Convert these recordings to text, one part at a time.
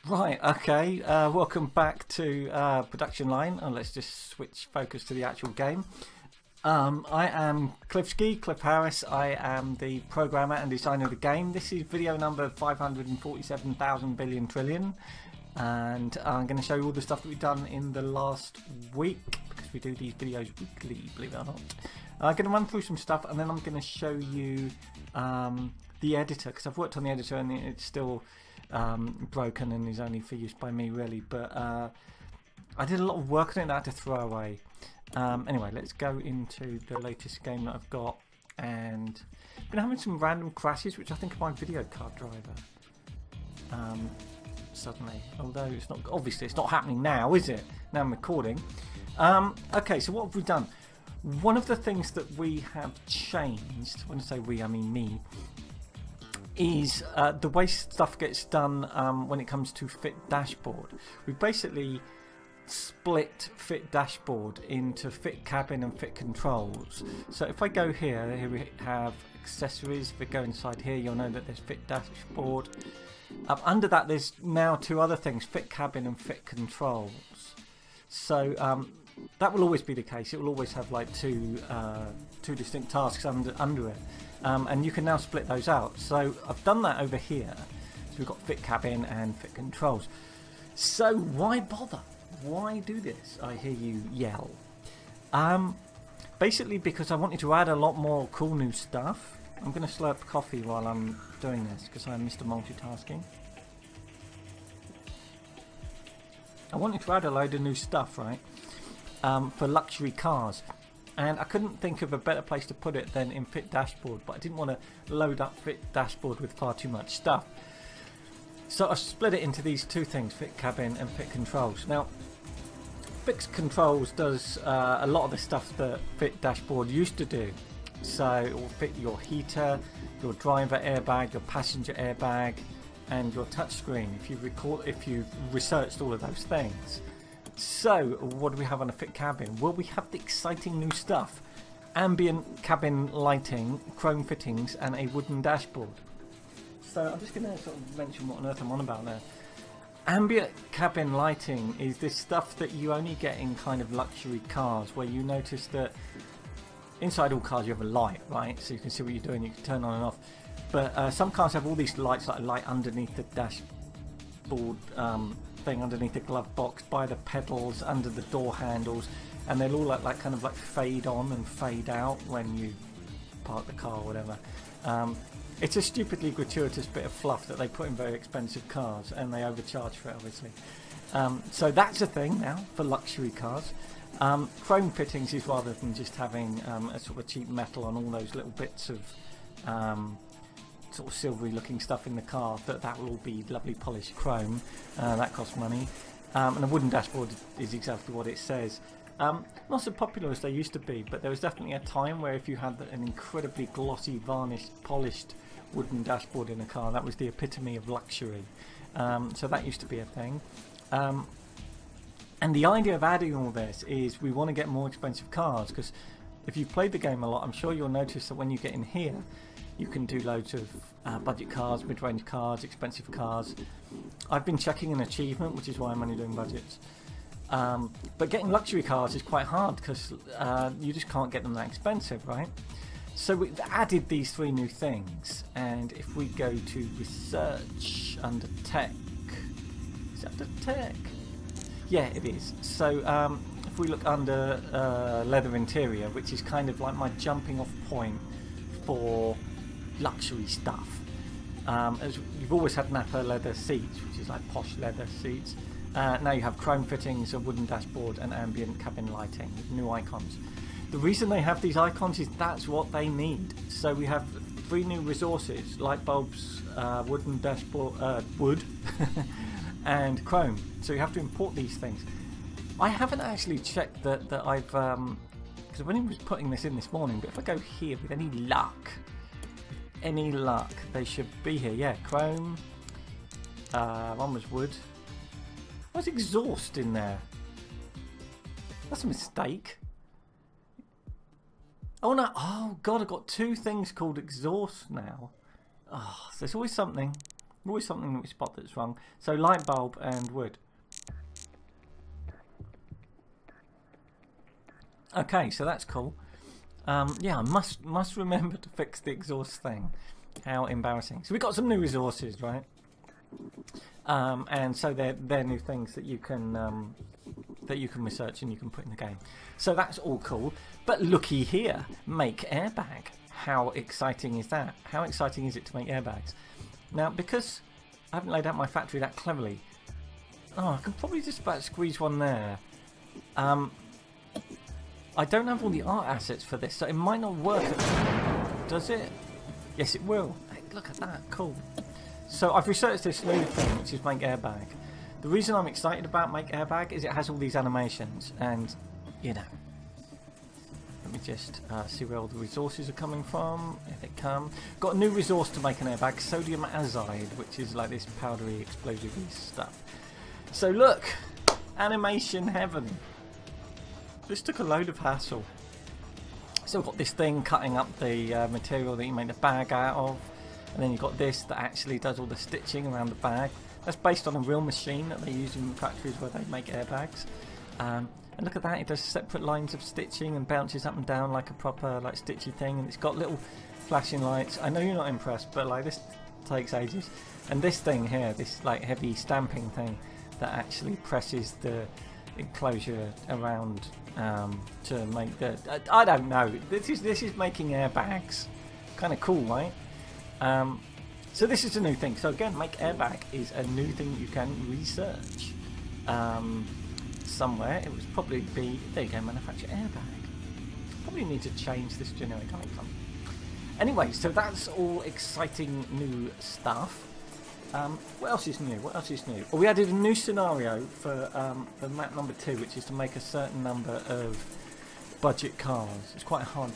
Right, okay, welcome back to production line. Let's just switch focus to the actual game. I am Cliff Harris. I am the programmer and designer of the game. This is video number 547,000 billion trillion, and I'm going to show you all the stuff that we've done in the last week, because we do these videos weekly, believe it or not. I'm going to run through some stuff, and then I'm going to show you the editor, because I've worked on the editor and it's still broken and is only for use by me, really. But I did a lot of work on it that I had to throw away. Anyway, let's go into the latest game that I've got, and I've been having some random crashes, which I think are my video card driver. Suddenly, although it's not, obviously it's not happening now, is it? Now I'm recording. Okay, so what have we done? One of the things that we have changed, when I say we, I mean me, is the way stuff gets done when it comes to Fit Dashboard. We basically split Fit Dashboard into Fit Cabin and Fit Controls. So if I go here we have accessories. If we go inside here, you'll know that there's Fit Dashboard. Under that there's now two other things, Fit Cabin and Fit Controls. So that will always be the case. It will always have like two distinct tasks under it. And you can now split those out. So I've done that over here. So we've got Fit Cabin and Fit Controls. So why bother? Why do this? I hear you yell. Basically because I wanted to add a lot more cool new stuff. I'm going to slurp coffee while I'm doing this, because I'm Mr. Multitasking. I wanted to add a load of new stuff, right? For luxury cars. And I couldn't think of a better place to put it than in Fit Dashboard, but I didn't want to load up Fit Dashboard with far too much stuff. So I split it into these two things, Fit Cabin and Fit Controls. Now, Fit Controls does a lot of the stuff that Fit Dashboard used to do. So it will fit your heater, your driver airbag, your passenger airbag, and your touchscreen, if you've researched all of those things. So what do we have on a Fit Cabin? Well, we have the exciting new stuff: ambient cabin lighting, chrome fittings, and a wooden dashboard. So I'm just going to sort of mention what on earth I'm on about there. Ambient cabin lighting is this stuff that you only get in kind of luxury cars, where you notice that inside all cars you have a light, right? So you can see what you're doing, you can turn on and off. But some cars have all these lights, like a light underneath the dashboard thing, underneath the glove box, by the pedals, under the door handles, and they'll all kind of fade on and fade out when you park the car or whatever. It's a stupidly gratuitous bit of fluff that they put in very expensive cars, and they overcharge for it, obviously. So that's a thing now for luxury cars. Chrome fittings is, rather than just having a sort of cheap metal on all those little bits of sort of silvery looking stuff in the car, that will all be lovely polished chrome. That costs money. And a wooden dashboard is exactly what it says. Not so popular as they used to be, but there was definitely a time where if you had an incredibly glossy, varnished, polished wooden dashboard in a car, that was the epitome of luxury. So that used to be a thing. And the idea of adding all this is we want to get more expensive cars, because if you've played the game a lot, I'm sure you'll notice that when you get in here, you can do loads of budget cars, mid-range cars, expensive cars. I've been checking an achievement, which is why I'm only doing budgets. But getting luxury cars is quite hard, because you just can't get them that expensive, right? So we've added these three new things, and if we go to research under tech, is that under tech? Yeah, it is. So if we look under leather interior, which is kind of like my jumping off point for luxury stuff. As you've always had Napa leather seats, which is like posh leather seats. Now you have chrome fittings, a wooden dashboard, and ambient cabin lighting with new icons. The reason they have these icons is that's what they need. So we have three new resources: light bulbs, wooden dashboard, wood, and chrome. So you have to import these things. I haven't actually checked that I've, because I only was putting this in this morning. But if I go here, with any luck, they should be here. Yeah, chrome. One was wood. What's exhaust in there? That's a mistake. Oh no! Oh god, I've got two things called exhaust now. Oh, there's always something. Always something that we spot that's wrong. So light bulb and wood. Okay, so that's cool. Yeah, I must remember to fix the exhaust thing. How embarrassing. So we got some new resources, right? And so they're new things that you can research and you can put in the game. So that's all cool. But looky here, make airbag. How exciting is that? How exciting is it to make airbags? Now, because I haven't laid out my factory that cleverly, I can probably just about squeeze one there. I don't have all the art assets for this, so it might not work. Does it? Yes, it will. Hey, look at that. Cool. So I've researched this new thing, which is make airbag. The reason I'm excited about make airbag is it has all these animations, and you know. Let me just see where all the resources are coming from. If they come, got a new resource to make an airbag: sodium azide, which is like this powdery, explosive stuff. So look, animation heaven. This took a load of hassle. So we've got this thing cutting up the material that you make the bag out of, and then you've got this that actually does all the stitching around the bag. That's based on a real machine that they use in factories where they make airbags. And look at that, it does separate lines of stitching and bounces up and down like a proper like stitchy thing, and it's got little flashing lights. I know you're not impressed, but like this takes ages. And this thing here, this like heavy stamping thing that actually presses the enclosure around to make the I don't know, this is making airbags. Kind of cool, right? So this is a new thing. So again, make airbag is a new thing you can research somewhere. It was probably be, there you go, manufacture airbag. Probably need to change this generic icon. Anyway, so that's all exciting new stuff. What else is new? What else is new? Well, we added a new scenario for map number 2, which is to make a certain number of budget cars. It's quite a hard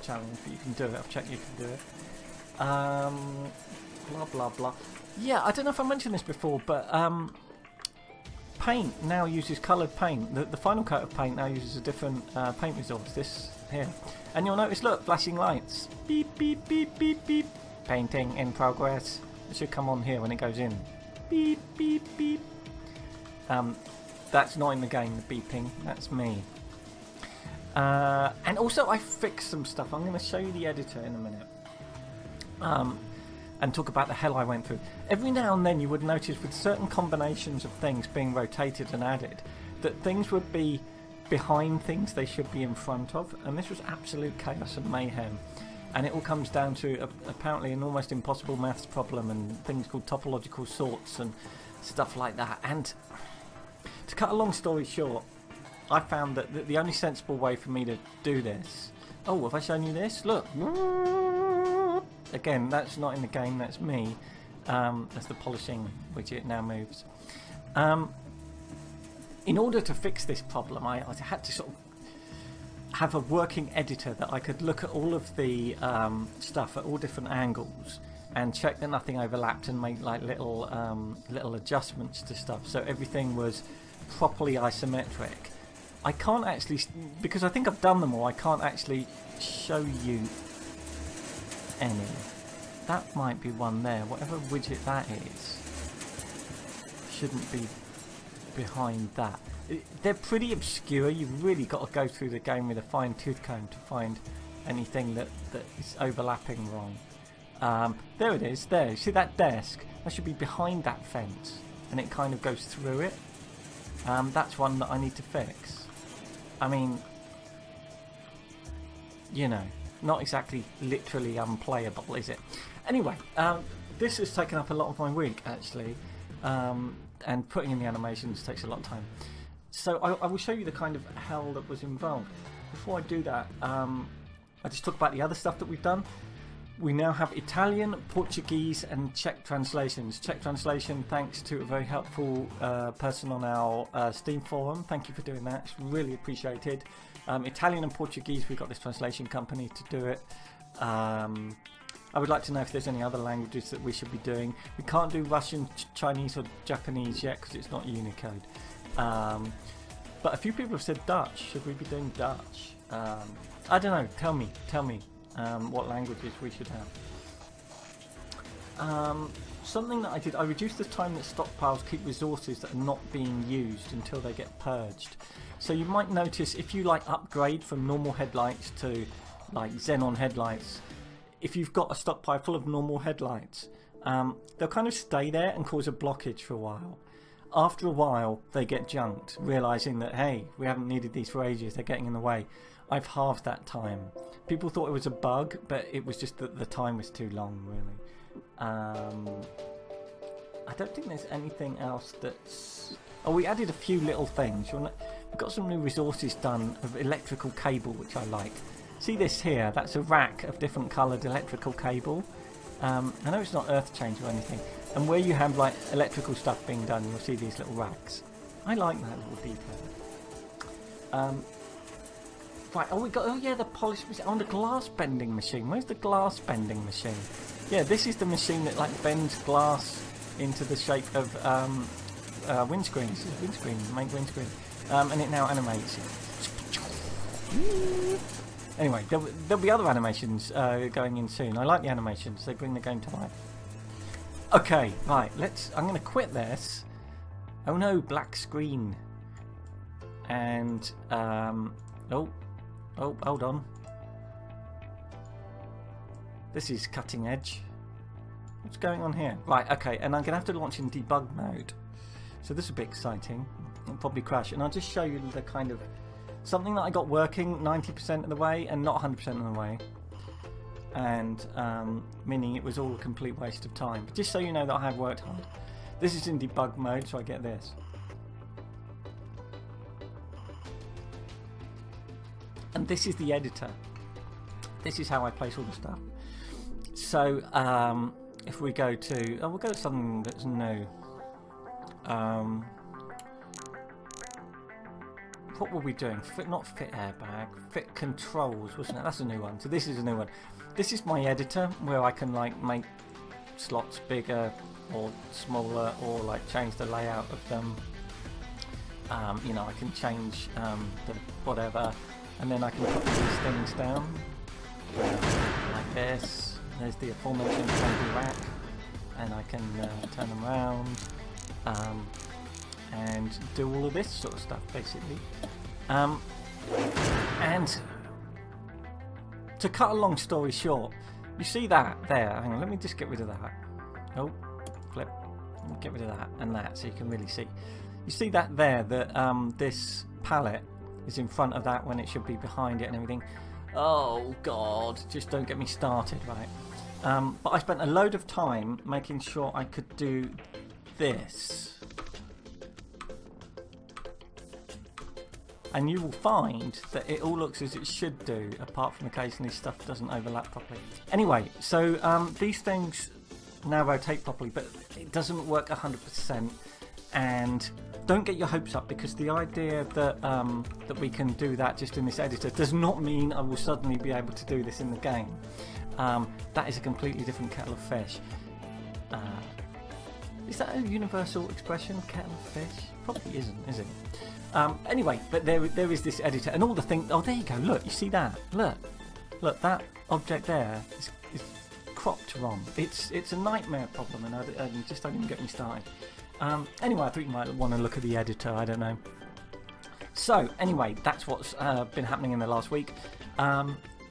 challenge, but you can do it. I've checked you can do it. Blah blah blah. Yeah, I don't know if I mentioned this before, but paint now uses coloured paint. The final coat of paint now uses a different paint resource. This here, and you'll notice, look, flashing lights. Beep beep beep beep beep. Painting in progress. It should come on here when it goes in. Beep, beep, beep. That's not in the game, the beeping. That's me. And also I fixed some stuff. I'm going to show you the editor in a minute. And talk about the hell I went through. Every now and then you would notice with certain combinations of things being rotated and added that things would be behind things they should be in front of. And this was absolute chaos and mayhem. And it all comes down to apparently an almost impossible maths problem and things called topological sorts and stuff like that. And to cut a long story short, I found that the only sensible way for me to do this... Oh, have I shown you this? Look! Again, that's not in the game, that's me. As the polishing widget now moves. In order to fix this problem, I had to sort of have a working editor that I could look at all of the stuff at all different angles and check that nothing overlapped and make like little adjustments to stuff so everything was properly isometric. I can't actually, because I think I've done them all, I can't actually show you any. That might be one there, whatever widget that is shouldn't be behind that. They're pretty obscure. You've really got to go through the game with a fine tooth comb to find anything that is overlapping wrong. There it is. There. You see that desk? That should be behind that fence, and it kind of goes through it. That's one that I need to fix. I mean, you know, not exactly literally unplayable, is it? Anyway, this has taken up a lot of my week actually, and putting in the animations takes a lot of time. So I will show you the kind of hell that was involved. Before I do that, I just talk about the other stuff that we've done. We now have Italian, Portuguese and Czech translations. Czech translation thanks to a very helpful person on our Steam forum. Thank you for doing that, it's really appreciated. Italian and Portuguese, we've got this translation company to do it. I would like to know if there's any other languages that we should be doing. We can't do Russian, Chinese or Japanese yet because it's not Unicode. But a few people have said Dutch. Should we be doing Dutch? I don't know. Tell me what languages we should have. something that I did, I reduced the time that stockpiles keep resources that are not being used until they get purged. So you might notice if you like upgrade from normal headlights to like xenon headlights, if you've got a stockpile full of normal headlights, they'll kind of stay there and cause a blockage for a while. After a while they get junked, realizing that hey, we haven't needed these for ages, they're getting in the way. I've halved that time. People thought it was a bug, but it was just that the time was too long, really. I don't think there's anything else that's... Oh, we added a few little things. We've got some new resources done of electrical cable, which I like. See this here? That's a rack of different coloured electrical cable. I know it's not earth change or anything. And where you have like electrical stuff being done, you'll see these little racks. I like that little detail. Right, oh we got, oh yeah, the polish machine, on the glass bending machine. Where's the glass bending machine? Yeah, this is the machine that like bends glass into the shape of windscreen. This is windscreen, make windscreen. And it now animates. Anyway, there'll be other animations going in soon. I like the animations, they bring the game to life. Okay, right, I'm going to quit this. Oh no, black screen. And, oh, hold on. This is cutting edge. What's going on here? Right, okay, and I'm going to have to launch in debug mode. So this will be exciting. It'll probably crash. And I'll just show you the kind of... something that I got working 90% of the way and not 100% of the way. And meaning it was all a complete waste of time. But just so you know that I have worked hard. This is in debug mode, so I get this. And this is the editor. This is how I place all the stuff. So if we go to, we'll go to something that's new. What were we doing? Not fit airbag, fit controls, wasn't it? That's a new one. So this is a new one. This is my editor where I can like make slots bigger or smaller, or like change the layout of them. You know, I can change the whatever, and then I can put these things down like this. There's the aforementioned table rack, and I can turn them around and do all of this sort of stuff basically. And to cut a long story short, you see that there, hang on, let me just get rid of that. Oh, flip, get rid of that and that so you can really see. You see that there, that this palette is in front of that when it should be behind it and everything. Oh god, just don't get me started, right? But I spent a load of time making sure I could do this. And you will find that it all looks as it should do, apart from occasionally stuff doesn't overlap properly. Anyway, so these things now rotate properly, but it doesn't work 100%. And don't get your hopes up, because the idea that that we can do that just in this editor does not mean I will suddenly be able to do this in the game. That is a completely different kettle of fish. Is that a universal expression, kettle of fish? Probably isn't, is it? Anyway, but there is this editor, and all the things. Oh, there you go. Look, you see that? Look, that object there is cropped wrong. It's a nightmare problem, and just don't even get me started. Anyway, I thought you might want to look at the editor. I don't know. So anyway, that's what's been happening in the last week.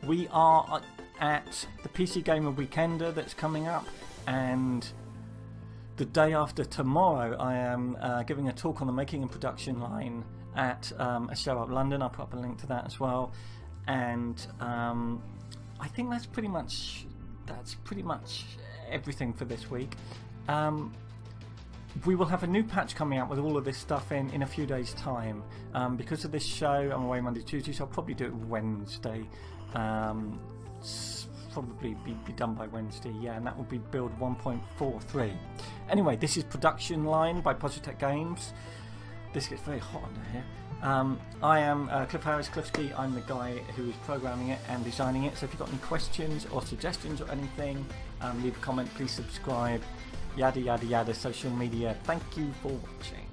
We are at the PC Gamer Weekender that's coming up, and the day after tomorrow I am giving a talk on the making and production line at a show up London. I'll put up a link to that as well. And I think that's pretty much everything for this week. We will have a new patch coming out with all of this stuff in a few days time. Because of this show, I'm away Monday, Tuesday, so I'll probably do it Wednesday. Probably be done by Wednesday, yeah, and that will be build 1.43. Anyway, this is Production Line by Positech Games. This gets very hot under here. I am Cliff Harris Cliffsky. I'm the guy who is programming it and designing it. So if you've got any questions or suggestions or anything, leave a comment, please subscribe, yada yada yada, social media. Thank you for watching.